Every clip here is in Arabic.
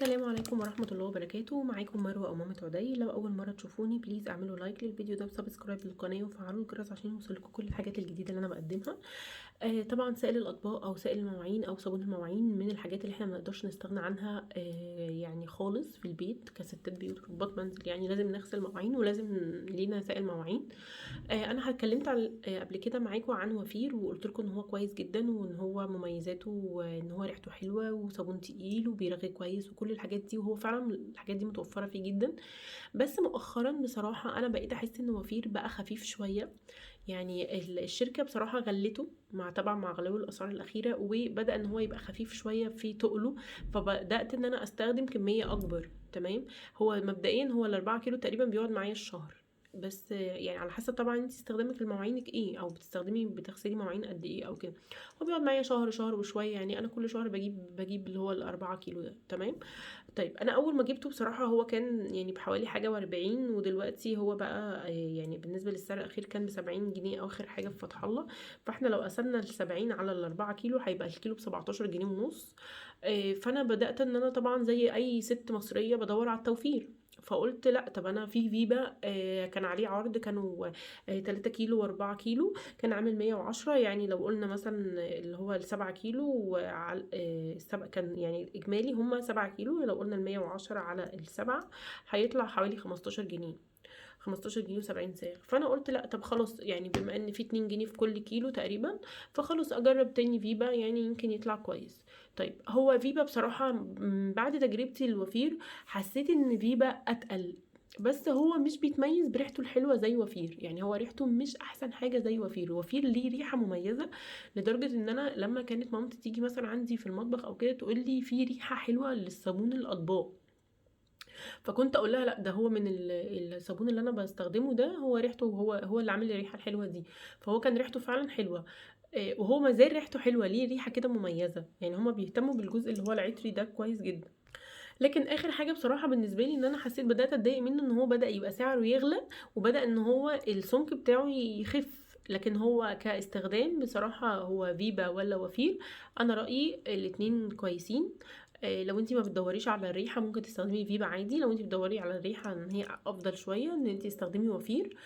السلام عليكم ورحمة الله وبركاته. معاكم مروة أو مامة عدي. لو أول مرة تشوفوني بليز اعملوا لايك للفيديو ده وسبسكرايب للقناة وفعلوا الجرس عشان يوصلكم كل الحاجات الجديدة اللي أنا بقدمها. طبعا سائل الأطباق أو سائل المواعين أو صابون المواعين من الحاجات اللي احنا منقدرش نستغنى عنها يعني خالص في البيت كستات بيوت وربات منزل. يعني لازم نغسل مواعين ولازم لينا سائل مواعين. انا اتكلمت قبل كده معاكم عن وفير وقلت لكم ان هو كويس جدا وان هو مميزاته ان هو ريحته حلوه وصابون تقيل وبيرغي كويس وكل الحاجات دي، وهو فعلا الحاجات دي متوفره فيه جدا. بس مؤخرا بصراحه انا بقيت احس ان وفير بقى خفيف شويه. يعني الشركه بصراحه غلته طبعا مع غلو الاسعار الاخيره، وبدا ان هو يبقى خفيف شويه في تقله. فبدات ان انا استخدم كميه اكبر. تمام. هو مبدئيا هو ال4 كيلو تقريبا بيقعد معايا الشهر. بس يعني على حسب طبعا انت استخدامك لمواعينك ايه، او بتغسلي مواعين قد ايه او كده. هو بيقعد معايا شهر وشويه. يعني انا كل شهر بجيب اللي هو ال4 كيلو ده. تمام. طيب انا اول ما جبته بصراحه هو كان يعني بحوالي حاجه و40، ودلوقتي هو بقى يعني بالنسبه للسعر الاخير كان ب70 جنيه اخر حاجه في فتح الله. فاحنا لو قسمنا ال70 على ال4 كيلو هيبقى الكيلو ب17 جنيه ونص. فانا بدات ان انا طبعا زي اي ست مصريه بدور على التوفير. فقلت لا، طب انا في فيبا كان عليه عرض، كانوا 3 كيلو و4 كيلو كان عامل 110. يعني لو قلنا مثلا اللي هو ال7 كيلو كان يعني اجمالي هما 7 كيلو، لو قلنا ال110 على ال7 هيطلع حوالي 15 جنيه. 15 جنيه و70 ساغ. فانا قلت لا، طب خلاص، يعني بما ان في 2 جنيه في كل كيلو تقريبا، فخلاص اجرب تاني فيبا يعني يمكن يطلع كويس. طيب هو فيبا بصراحة بعد تجربتي الوفير حسيت ان فيبا اتقل. بس هو مش بيتميز بريحته الحلوه زي وفير. يعني هو ريحته مش احسن حاجه زي وفير ليه ريحه مميزه. لدرجه ان انا لما كانت مامتي تيجي مثلا عندي في المطبخ او كده تقول لي في ريحه حلوه للصابون الاطباق. فكنت اقول لها لا، ده هو من الصابون اللي انا بستخدمه ده، هو ريحته هو اللي عامل الريحه الحلوه دي. فهو كان ريحته فعلا حلوه. وهو ما زال ريحته حلوه، ليه ريحه كده مميزه. يعني هما بيهتموا بالجزء اللي هو العطري ده كويس جدا. لكن اخر حاجه بصراحه بالنسبه لي ان انا حسيت بدات اتضايق منه ان هو بدا يبقى سعره يغلى، وبدا ان هو السمك بتاعه يخف. لكن هو كاستخدام بصراحه هو فيبا ولا وفير، انا رايي الاتنين كويسين. لو انتي ما بتدوريش على الريحه ممكن تستخدمي فيبا عادي. لو انتي بتدوري على الريحه ان هي افضل شويه ان انتي تستخدمي وفير.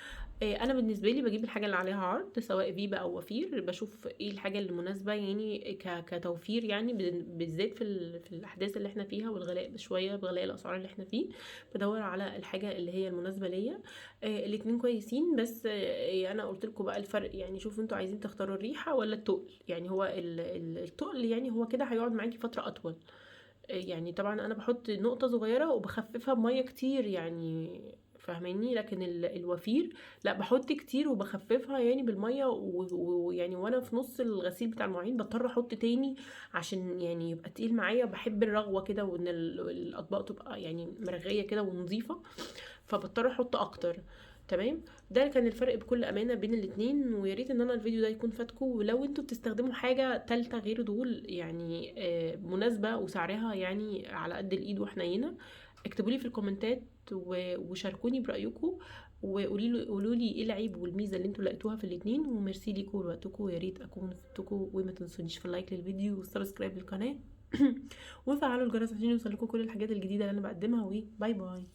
انا بالنسبه لي بجيب الحاجه اللي عليها عرض سواء فيبا او وفير، بشوف ايه الحاجه اللي مناسبه يعني كتوفير. يعني بالذات في الاحداث اللي احنا فيها والغلاء شويه بغلاء الاسعار اللي احنا فيه، بدور على الحاجه اللي هي المناسبه ليا. الاتنين كويسين. بس انا قلت لكم بقى الفرق. يعني شوفوا انتوا عايزين تختاروا الريحه ولا التقل. يعني هو التقل يعني هو كده هيقعد معاكي فتره اطول. يعني طبعا انا بحط نقطة صغيرة وبخففها بمية كتير يعني، فاهماني. لكن الوفير لا، بحط كتير وبخففها يعني بالمية ويعني وانا في نص الغسيل بتاع المواعين بضطر احط تاني عشان يعني يبقى تقيل معايا. بحب الرغوة كده وان الاطباق تبقى يعني مرغية كده ونظيفة، فبضطر احط اكتر. تمام. ده كان الفرق بكل امانه بين الاتنين. ويا ريت ان انا الفيديو ده يكون فاتكم. ولو انتوا بتستخدموا حاجه تالته غير دول يعني مناسبه وسعرها يعني على قد الايد وحنينه، اكتبوا لي في الكومنتات وشاركوني برايكم. قولوا لي ايه العيب والميزه اللي انتوا لقيتوها في الاتنين. وميرسي ليكم ولوقتكم. ويا ريت اكون فدتكم. وما تنسونيش في اللايك للفيديو والسبسكرايب للقناه وفعلوا الجرس عشان يوصلكم كل الحاجات الجديده اللي انا بقدمها. وباي باي.